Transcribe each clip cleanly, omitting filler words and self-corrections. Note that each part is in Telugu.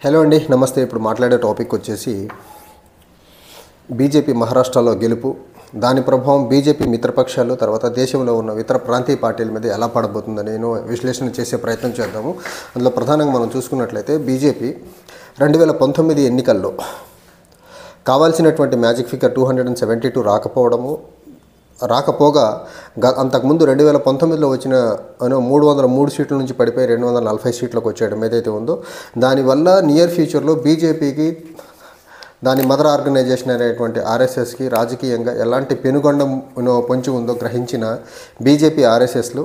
హలో అండి, నమస్తే. ఇప్పుడు మాట్లాడే టాపిక్ వచ్చేసి బీజేపీ మహారాష్ట్రలో గెలుపు, దాని ప్రభావం బీజేపీ మిత్రపక్షాలు తర్వాత దేశంలో ఉన్న ఇతర ప్రాంతీయ పార్టీల మీద ఎలా పడబోతుందని నేను విశ్లేషణ చేసే ప్రయత్నం చేద్దాము. అందులో ప్రధానంగా మనం చూసుకున్నట్లయితే బీజేపీ 2019 ఎన్నికల్లో కావాల్సినటువంటి మ్యాజిక్ ఫిగర్ 272 రాకపోగా అంతకుముందు 2019లో వచ్చిన 303 సీట్ల నుంచి పడిపోయి 240 సీట్లకు వచ్చేయడం ఏదైతే ఉందో, దానివల్ల నియర్ ఫ్యూచర్లో బీజేపీకి దాని మదర్ ఆర్గనైజేషన్ అనేటువంటి ఆర్ఎస్ఎస్కి రాజకీయంగా ఎలాంటి పెనుగొండం పొంచి ఉందో గ్రహించిన బీజేపీ ఆర్ఎస్ఎస్లు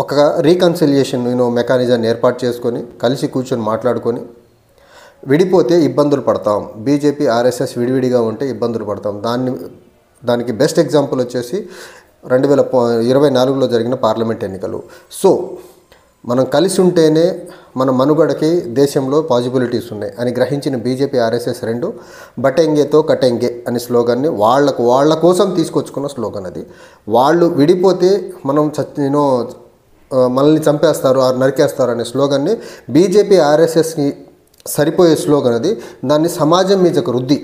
ఒక రీకన్సిలియేషన్ మెకానిజాన్ని ఏర్పాటు చేసుకొని కలిసి కూర్చొని మాట్లాడుకొని విడిపోతే ఇబ్బందులు పడతాం, బీజేపీ ఆర్ఎస్ఎస్ విడివిడిగా ఉంటే ఇబ్బందులు పడతాం. దానికి బెస్ట్ ఎగ్జాంపుల్ వచ్చేసి 2024లో జరిగిన పార్లమెంట్ ఎన్నికలు. సో మనం కలిసి ఉంటేనే మన మనుగడకి దేశంలో పాజిబిలిటీస్ ఉన్నాయి అని గ్రహించిన బీజేపీ ఆర్ఎస్ఎస్ రెండు బటెంగేతో కటెంగే అనే స్లోగన్ని వాళ్ళ కోసం తీసుకొచ్చుకున్న స్లోగన్ అది. వాళ్ళు విడిపోతే మనం మనల్ని చంపేస్తారు నరికేస్తారు అనే స్లోగన్ని బీజేపీ ఆర్ఎస్ఎస్కి సరిపోయే స్లోగన్ అది. దాన్ని సమాజం మీదకు రుద్ది,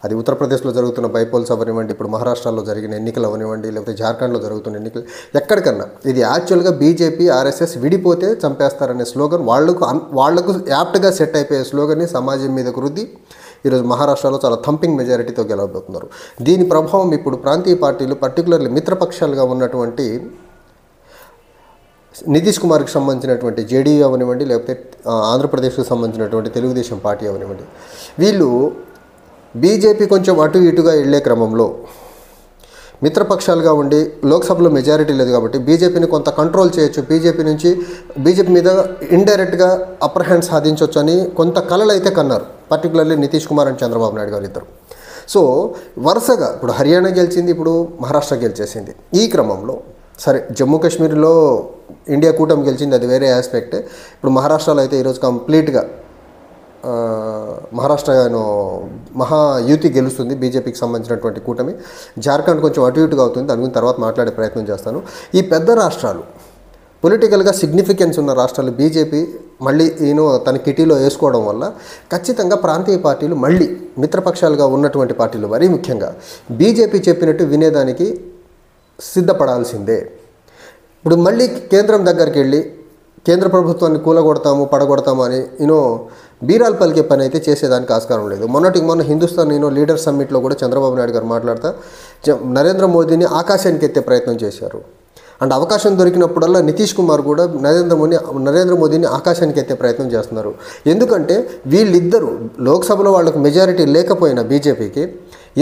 అది ఉత్తరప్రదేశ్లో జరుగుతున్న బైపోల్స్ అవనివ్వండి, ఇప్పుడు మహారాష్ట్రలో జరిగిన ఎన్నికలు అవనివ్వండి, లేకపోతే జార్ఖండ్లో జరుగుతున్న ఎన్నికలు, ఎక్కడికన్నా ఇది యాక్చువల్గా బీజేపీ ఆర్ఎస్ఎస్ విడిపోతే చంపేస్తారనే స్లోగన్ వాళ్లకు యాప్ట్గా సెట్ అయిపోయే స్లోగన్ని సమాజం మీదకు రుద్ది ఈరోజు మహారాష్ట్రలో చాలా థంపింగ్ మెజారిటీతో గెలవబోతున్నారు. దీని ప్రభావం ఇప్పుడు ప్రాంతీయ పార్టీలు, పర్టికులర్లీ మిత్రపక్షాలుగా ఉన్నటువంటి నితీష్ కుమార్కి సంబంధించినటువంటి జేడీయూ అవనివ్వండి, లేకపోతే ఆంధ్రప్రదేశ్కి సంబంధించినటువంటి తెలుగుదేశం పార్టీ అవనివ్వండి, వీళ్ళు బీజేపీ కొంచెం అటు ఇటుగా వెళ్ళే క్రమంలో మిత్రపక్షాలుగా ఉండి లోక్సభలో మెజారిటీ లేదు కాబట్టి బీజేపీని కొంత కంట్రోల్ చేయొచ్చు, బీజేపీ మీద ఇండైరెక్ట్గా అప్పర్ హ్యాండ్ సాధించవచ్చు అని కొంత కలలు అయితే కన్నారు, పర్టికులర్లీ నితీష్ కుమార్ అండ్ చంద్రబాబు నాయుడు గారు ఇద్దరు. సో వరుసగా ఇప్పుడు హర్యానా గెలిచింది, ఇప్పుడు మహారాష్ట్ర గెలిచేసింది. ఈ క్రమంలో సరే జమ్మూ కాశ్మీర్లో ఇండియా కూటమి గెలిచింది, అది వేరే ఆస్పెక్ట్. ఇప్పుడు మహారాష్ట్రలో అయితే ఈరోజు కంప్లీట్గా మహారాష్ట్ర మహా యూతి గెలుస్తుంది, బీజేపీకి సంబంధించినటువంటి కూటమి. జార్ఖండ్ కొంచెం అటు ఇటుగా అవుతుంది, దాని గురించి తర్వాత మాట్లాడే ప్రయత్నం చేస్తాను. ఈ పెద్ద రాష్ట్రాలు, పొలిటికల్గా సిగ్నిఫికెన్స్ ఉన్న రాష్ట్రాలు బీజేపీ మళ్ళీ తన కిటీలో వేసుకోవడం వల్ల ఖచ్చితంగా ప్రాంతీయ పార్టీలు మళ్ళీ మిత్రపక్షాలుగా ఉన్నటువంటి పార్టీలు మరీ ముఖ్యంగా బీజేపీ చెప్పినట్టు వినేదానికి సిద్ధపడాల్సిందే. ఇప్పుడు మళ్ళీ కేంద్రం దగ్గరికి వెళ్ళి కేంద్ర ప్రభుత్వాన్ని పడగొడతాము అని బీరాలు పలికే పని అయితే చేసేదానికి ఆస్కారం లేదు. మొన్న హిందుస్థాన్ లీడర్ సమ్మిట్లో కూడా చంద్రబాబు నాయుడు గారు మాట్లాడుతూ నరేంద్ర మోదీని ఆకాశానికి ఎత్తే ప్రయత్నం చేశారు. అండ్ అవకాశం దొరికినప్పుడల్లా నితీష్ కుమార్ కూడా నరేంద్ర మోదీని ఆకాశానికి ఎత్తే ప్రయత్నం చేస్తున్నారు. ఎందుకంటే వీళ్ళిద్దరూ లోక్సభలో వాళ్ళకు మెజారిటీ లేకపోయినా బీజేపీకి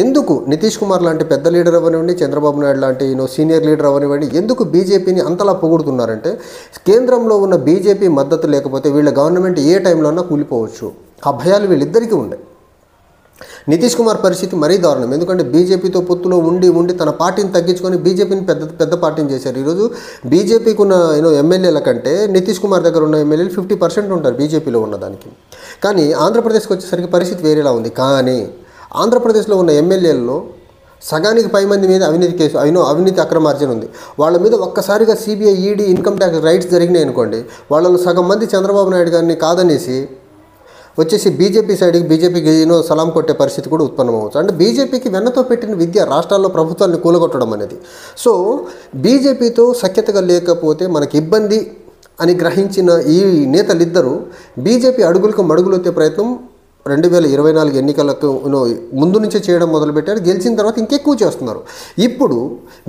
ఎందుకు నితీష్ కుమార్ లాంటి పెద్ద లీడర్ అవనివ్వండి, చంద్రబాబు నాయుడు లాంటి సీనియర్ లీడర్ అవనివ్వండి, ఎందుకు బీజేపీని అంతలా పొగుడుతున్నారంటే కేంద్రంలో ఉన్న బీజేపీ మద్దతు లేకపోతే వీళ్ళ గవర్నమెంట్ ఏ టైంలోనా కూలిపోవచ్చు. ఆ భయాలు వీళ్ళిద్దరికీ ఉండే. నితీష్ కుమార్ పరిస్థితి మరీ దారుణం, ఎందుకంటే బీజేపీతో పొత్తులో ఉండి తన పార్టీని తగ్గించుకొని బీజేపీని పెద్ద పార్టీని చేశారు. ఈరోజు బీజేపీకి ఉన్న ఎమ్మెల్యేల కంటే నితీష్ కుమార్ దగ్గర ఉన్న ఎమ్మెల్యేలు 50% ఉంటారు బీజేపీలో ఉన్నదానికి. కానీ ఆంధ్రప్రదేశ్కి వచ్చేసరికి పరిస్థితి వేరేలా ఉంది. కానీ ఆంధ్రప్రదేశ్లో ఉన్న ఎమ్మెల్యేలలో సగానికి పై మంది మీద అవినీతి అక్రమార్జన ఉంది. వాళ్ళ మీద ఒక్కసారిగా CBI, ED, income tax rights జరిగినాయి అనుకోండి, వాళ్ళలో సగం మంది చంద్రబాబు నాయుడు గారిని కాదనేసి వచ్చేసి బీజేపీ సైడ్కి బీజేపీకి సలాం కొట్టే పరిస్థితి కూడా ఉత్పన్నమవచ్చు. అంటే బీజేపీకి వెన్నతో పెట్టిన విద్య రాష్ట్రాల్లో ప్రభుత్వాన్ని కూలగొట్టడం అనేది. సో బీజేపీతో సఖ్యతగా లేకపోతే మనకి ఇబ్బంది అని గ్రహించిన ఈ నేతలిద్దరూ బీజేపీ అడుగులకు మడుగులొత్తే ప్రయత్నం 2024 ఎన్నికలకు ముందు నుంచే చేయడం మొదలుపెట్టారు. గెలిచిన తర్వాత ఇంకెక్కువ చేస్తున్నారు. ఇప్పుడు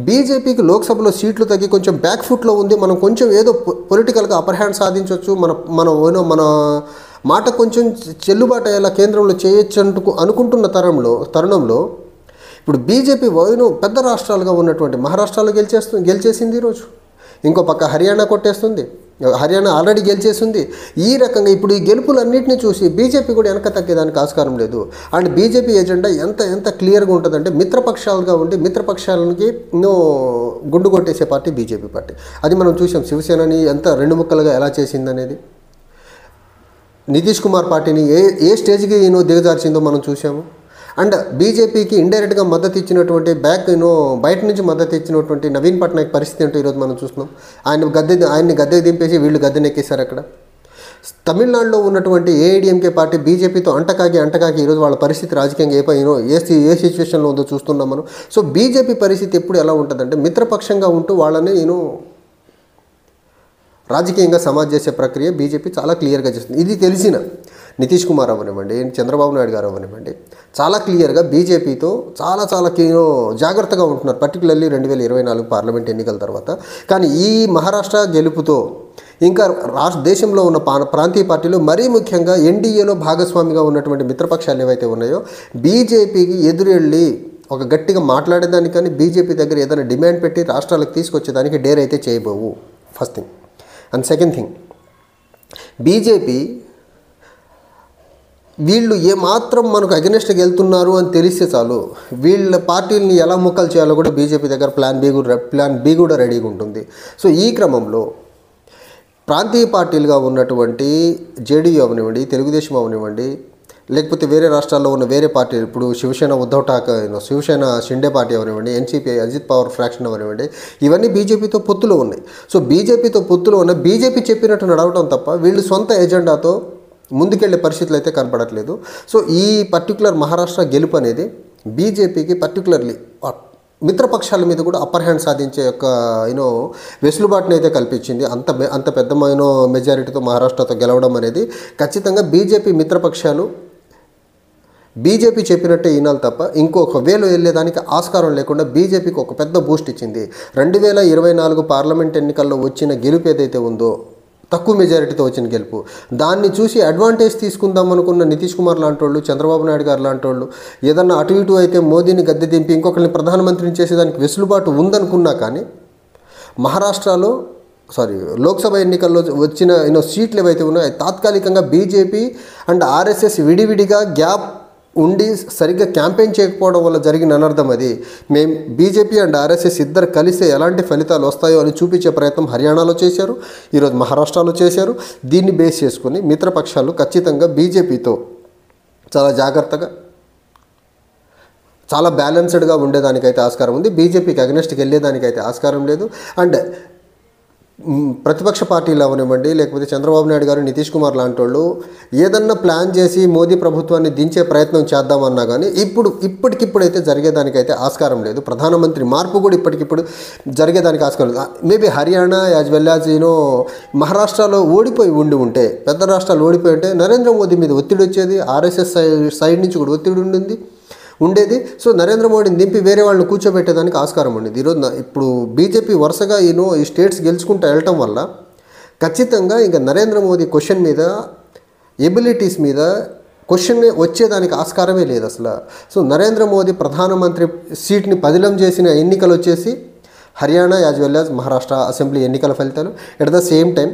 బీజేపీకి లోక్సభలో సీట్లు తగ్గి కొంచెం బ్యాక్ ఫుట్లో ఉంది, మనం కొంచెం ఏదో పొలిటికల్గా అప్పర్ హ్యాండ్ సాధించవచ్చు, మన మాట కొంచెం చెల్లుబాటు అయ్యేలా కేంద్రంలో చేయొచ్చు అనుకుంటున్న తరుణంలో ఇప్పుడు బీజేపీ పెద్ద రాష్ట్రాలుగా ఉన్నటువంటి మహారాష్ట్రలో గెలిచేసింది ఈరోజు. ఇంకో పక్క హర్యానా కొట్టేస్తుంది, హర్యానా ఆల్రెడీ గెలిచేసింది. ఈ రకంగా ఇప్పుడు ఈ గెలుపులన్నింటినీ చూసి బీజేపీ కూడా వెనక తగ్గేదానికి ఆస్కారం లేదు. అండ్ బీజేపీ ఎజెండా ఎంత క్లియర్గా ఉంటుందంటే మిత్రపక్షాలుగా ఉండి మిత్రపక్షాలకి గుండు కొట్టేసే పార్టీ బీజేపీ పార్టీ. అది మనం చూసాం, శివసేనని ఎంత రెండు ముక్కలుగా ఎలా చేసిందనేది. నితీష్ కుమార్ పార్టీని ఏ స్టేజ్కి దిగజార్చిందో మనం చూసాము. అండ్ బీజేపీకి ఇండైరెక్ట్గా మద్దతు ఇచ్చినటువంటి బయట నుంచి మద్దతు ఇచ్చినటువంటి నవీన్ పట్నాయక్ పరిస్థితి ఏంటో ఈరోజు మనం చూస్తున్నాం. ఆయన్ని గద్దె దింపేసి వీళ్ళు గద్దెనెక్కేశారు అక్కడ. తమిళనాడులో ఉన్నటువంటి ఏఐడిఎంకే పార్టీ బీజేపీతో అంటకాగి ఈరోజు వాళ్ళ పరిస్థితి రాజకీయంగా ఏ సిచ్యువేషన్లో ఉందో చూస్తున్నాం మనం. సో బీజేపీ పరిస్థితి ఎప్పుడు ఎలా ఉంటుందంటే మిత్రపక్షంగా ఉంటూ వాళ్ళని రాజకీయంగా సమాజ్ చేసే ప్రక్రియ బీజేపీ చాలా క్లియర్గా చేస్తుంది. ఇది తెలిసిన నితీష్ కుమార్ అవ్వనివ్వండి, చంద్రబాబు నాయుడు గారు అవ్వనివ్వండి, చాలా క్లియర్గా బీజేపీతో చాలా జాగ్రత్తగా ఉంటున్నారు, పర్టికులర్లీ 2024 పార్లమెంట్ ఎన్నికల తర్వాత. కానీ ఈ మహారాష్ట్ర గెలుపుతో ఇంకా దేశంలో ఉన్న ప్రాంతీయ పార్టీలు, మరీ ముఖ్యంగా ఎన్డీఏలో భాగస్వామిగా ఉన్నటువంటి మిత్రపక్షాలు ఏవైతే ఉన్నాయో బీజేపీకి ఎదురెళ్ళి ఒక గట్టిగా మాట్లాడేదానికి కానీ బీజేపీ దగ్గర ఏదైనా డిమాండ్ పెట్టి రాష్ట్రాలకు తీసుకొచ్చేదానికి డేర్ అయితే చేయబోవు. First thing. And second thing, BJP వీళ్ళు ఏమాత్రం మనకు అగెనెస్ట్గా వెళ్తున్నారు అని తెలిస్తే చాలు, వీళ్ళ పార్టీలని ఎలా ముక్కలు చేయాలో కూడా బీజేపీ దగ్గర ప్లాన్ బి కూడా రెడీగా ఉంటుంది. సో ఈ క్రమంలో ప్రాంతీయ పార్టీలుగా ఉన్నటువంటి జేడీయూ అవనివ్వండి, తెలుగుదేశం అవనివ్వండి, లేకపోతే వేరే రాష్ట్రాల్లో ఉన్న వేరే పార్టీలు, ఇప్పుడు శివసేన ఉద్ధవ్ ఠాకరే, శివసేన షిండే పార్టీ అవనివ్వండి, ఎన్సీపీ అజిత్ పవార్ ఫ్రాక్షన్ అవనివ్వండి, ఇవన్నీ బీజేపీతో పొత్తులో ఉన్నాయి. సో బీజేపీతో పొత్తులో ఉన్న బీజేపీ చెప్పినట్టు నడవటం తప్ప వీళ్ళు సొంత ఎజెండాతో ముందుకెళ్లే పరిస్థితులు అయితే కనపడట్లేదు. సో ఈ పర్టికులర్ మహారాష్ట్ర గెలుపు అనేది బీజేపీకి పర్టికులర్లీ మిత్రపక్షాల మీద కూడా అప్పర్ హ్యాండ్ సాధించే యొక్క వెసులుబాటుని అయితే కల్పించింది. అంత పెద్ద మెజారిటీతో మహారాష్ట్రతో గెలవడం అనేది ఖచ్చితంగా బీజేపీ మిత్రపక్షాలు బీజేపీ చెప్పినట్టే ఈనాలు తప్ప ఇంకొక వేలో వెళ్ళేదానికి ఆస్కారం లేకుండా బీజేపీకి ఒక పెద్ద బూస్ట్ ఇచ్చింది. 2024 పార్లమెంట్ ఎన్నికల్లో వచ్చిన గెలుపు ఏదైతే ఉందో, తక్కువ మెజారిటీతో వచ్చిన గెలుపు, దాన్ని చూసి అడ్వాంటేజ్ తీసుకుందాం అనుకున్న నితీష్ కుమార్ లాంటి వాళ్ళు, చంద్రబాబు నాయుడు గారు లాంటి వాళ్ళు ఏదన్నా అటు ఇటు అయితే మోదీని గద్దె దింపి ఇంకొకరిని ప్రధానమంత్రిని చేసేదానికి వెసులుబాటు ఉందనుకున్నా కానీ మహారాష్ట్రలో లోక్సభ ఎన్నికల్లో వచ్చిన సీట్లు ఏవైతే ఉన్నాయో తాత్కాలికంగా బీజేపీ అండ్ ఆర్ఎస్ఎస్ విడివిడిగా గ్యాప్ ఉండి సరిగ్గా క్యాంపెయిన్ చేయకపోవడం వల్ల జరిగిన అనర్థం అది. మేము బీజేపీ అండ్ ఆర్ఎస్ఎస్ ఇద్దరు కలిస్తే ఎలాంటి ఫలితాలు వస్తాయో అని చూపించే ప్రయత్నం హర్యానాలో చేశారు, ఈరోజు మహారాష్ట్రలో చేశారు. దీన్ని బేస్ చేసుకుని మిత్రపక్షాలు ఖచ్చితంగా బీజేపీతో చాలా జాగ్రత్తగా, చాలా బ్యాలెన్స్డ్గా ఉండేదానికైతే ఆస్కారం ఉంది. బీజేపీకి అగెనెస్ట్కి వెళ్ళేదానికైతే ఆస్కారం లేదు. అండ్ ప్రతిపక్ష పార్టీలు అవనివ్వండి, లేకపోతే చంద్రబాబు నాయుడు గారు, నితీష్ కుమార్ లాంటి వాళ్ళు ఏదన్నా ప్లాన్ చేసి మోదీ ప్రభుత్వాన్ని దించే ప్రయత్నం చేద్దామన్నా కానీ ఇప్పటికిప్పుడైతే జరిగేదానికైతే ఆస్కారం లేదు. ప్రధానమంత్రి మార్పు కూడా ఇప్పటికిప్పుడు జరిగేదానికి ఆస్కారం లేదు. Maybe Haryana as well as మహారాష్ట్రలో ఓడిపోయి ఉంటే, పెద్ద రాష్ట్రాలు ఓడిపోయి ఉంటే నరేంద్ర మోదీ మీద ఒత్తిడి వచ్చేది, ఆర్ఎస్ఎస్ సైడ్ నుంచి కూడా ఒత్తిడి ఉండేది. సో నరేంద్ర మోడీని దింపి వేరే వాళ్ళని కూర్చోబెట్టేదానికి ఆస్కారం ఉండేది. ఈరోజు ఇప్పుడు బీజేపీ వరుసగా ఈ స్టేట్స్ గెలుచుకుంటూ వెళ్ళటం వల్ల ఖచ్చితంగా ఇంకా నరేంద్ర మోదీ క్వశ్చన్ మీద, ఎబిలిటీస్ మీద క్వశ్చన్ వచ్చేదానికి ఆస్కారమే లేదు అసలు. సో నరేంద్ర మోదీ ప్రధానమంత్రి సీట్ని పదిలం చేసిన ఎన్నికలు వచ్చేసి Haryana as well as Maharashtra assembly ఎన్నికల ఫలితాలు. ఎట్ ద సేమ్ టైం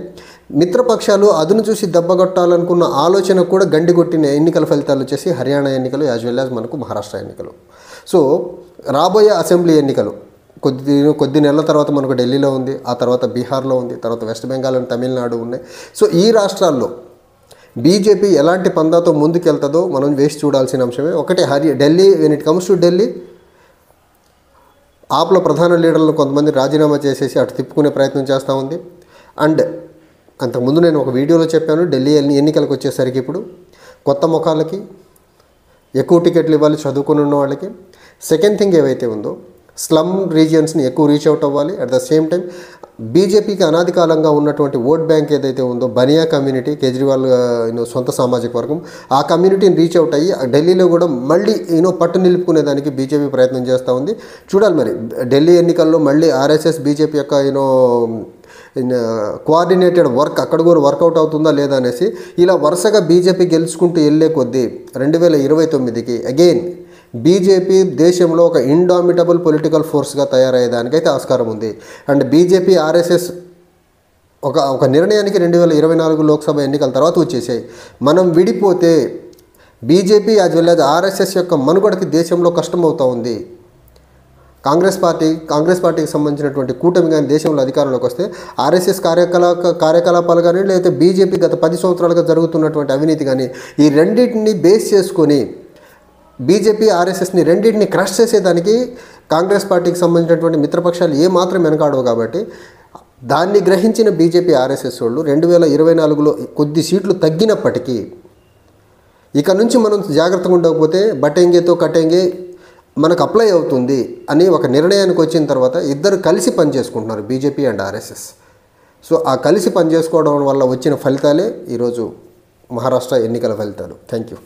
మిత్రపక్షాలు అదును చూసి దెబ్బగొట్టాలనుకున్న ఆలోచన కూడా గండిగొట్టిన ఎన్నికల ఫలితాలు వచ్చేసి హర్యానా ఎన్నికలు యాజ్ వెల్ యాజ్ మనకు మహారాష్ట్ర ఎన్నికలు. సో రాబోయే అసెంబ్లీ ఎన్నికలు కొద్ది నెలల తర్వాత మనకు ఢిల్లీలో ఉంది, ఆ తర్వాత బీహార్లో ఉంది, తర్వాత వెస్ట్ బెంగాల్ అండ్ తమిళనాడు ఉన్నాయి. సో ఈ రాష్ట్రాల్లో బీజేపీ ఎలాంటి పందాతో ముందుకెళ్తుందో మనం వేసి చూడాల్సిన అంశమే. ఒకటి Delhi, when it comes to Delhi, ఆప్లో ప్రధాన లీడర్లను కొంతమంది రాజీనామా చేసేసి అటు తిప్పుకునే ప్రయత్నం చేస్తూ ఉంది. అండ్ అంతకుముందు నేను ఒక వీడియోలో చెప్పాను, ఢిల్లీ ఎన్నికలకు వచ్చేసరికి ఇప్పుడు కొత్త ముఖాలకి ఎక్కువ టికెట్లు ఇవ్వాలి, చదువుకుని ఉన్న వాళ్ళకి. సెకండ్ థింగ్ ఏవైతే ఉందో, స్లమ్ రీజియన్స్ని ఎక్కువ రీచ్ అవుట్ అవ్వాలి. అట్ ద సేమ్ టైం బీజేపీకి అనాది కాలంగా ఉన్నటువంటి ఓట్ బ్యాంక్ ఏదైతే ఉందో, బనియా కమ్యూనిటీ, కేజ్రీవాల్ సొంత సామాజిక వర్గం, ఆ కమ్యూనిటీని రీచ్ అవుట్ అయ్యి ఢిల్లీలో కూడా మళ్ళీ పట్టు నిలుపుకునేదానికి బీజేపీ ప్రయత్నం చేస్తూ ఉంది. చూడాలి మరి ఢిల్లీ ఎన్నికల్లో మళ్ళీ ఆర్ఎస్ఎస్ బీజేపీ యొక్క కోఆర్డినేటెడ్ వర్క్ అక్కడ కూడా వర్కౌట్ అవుతుందా లేదా అనేసి ఇలా వరుసగా బీజేపీ గెలుచుకుంటూ వెళ్ళే కొద్దీ 2029కి అగైన్ బీజేపీ దేశంలో ఒక ఇండామిటబుల్ పొలిటికల్ ఫోర్స్గా తయారయ్యేదానికైతే ఆస్కారం ఉంది. అండ్ బీజేపీ ఆర్ఎస్ఎస్ ఒక నిర్ణయానికి 2024 లోక్సభ ఎన్నికల తర్వాత వచ్చేసాయి. మనం విడిపోతే BJP as well as RSS యొక్క మనుగడకి దేశంలో కష్టమవుతూ ఉంది. కాంగ్రెస్ పార్టీకి సంబంధించినటువంటి కూటమి కానీ దేశంలో అధికారంలోకి వస్తే ఆర్ఎస్ఎస్ కార్యకలాపాలు కానీ, లేకపోతే బీజేపీ గత 10 సంవత్సరాలుగా జరుగుతున్నటువంటి అవినీతి కానీ, ఈ రెండింటిని బేస్ చేసుకొని బీజేపీ ఆర్ఎస్ఎస్ని రెండింటిని క్రష్ చేసేదానికి కాంగ్రెస్ పార్టీకి సంబంధించినటువంటి మిత్రపక్షాలు ఏమాత్రం వెనకాడవు. కాబట్టి దాన్ని గ్రహించిన బీజేపీ ఆర్ఎస్ఎస్ వాళ్ళు 2024లో కొద్ది సీట్లు తగ్గినప్పటికీ ఇక నుంచి మనం జాగ్రత్తగా ఉండకపోతే బటెంగేతో కటెంగే మనకు అప్లై అవుతుంది అని ఒక నిర్ణయానికి వచ్చిన తర్వాత ఇద్దరు కలిసి పనిచేసుకుంటున్నారు, బీజేపీ అండ్ ఆర్ఎస్ఎస్. సో ఆ కలిసి పనిచేసుకోవడం వల్ల వచ్చిన ఫలితాలే ఈరోజు మహారాష్ట్ర ఎన్నికల ఫలితాలు. Thank you.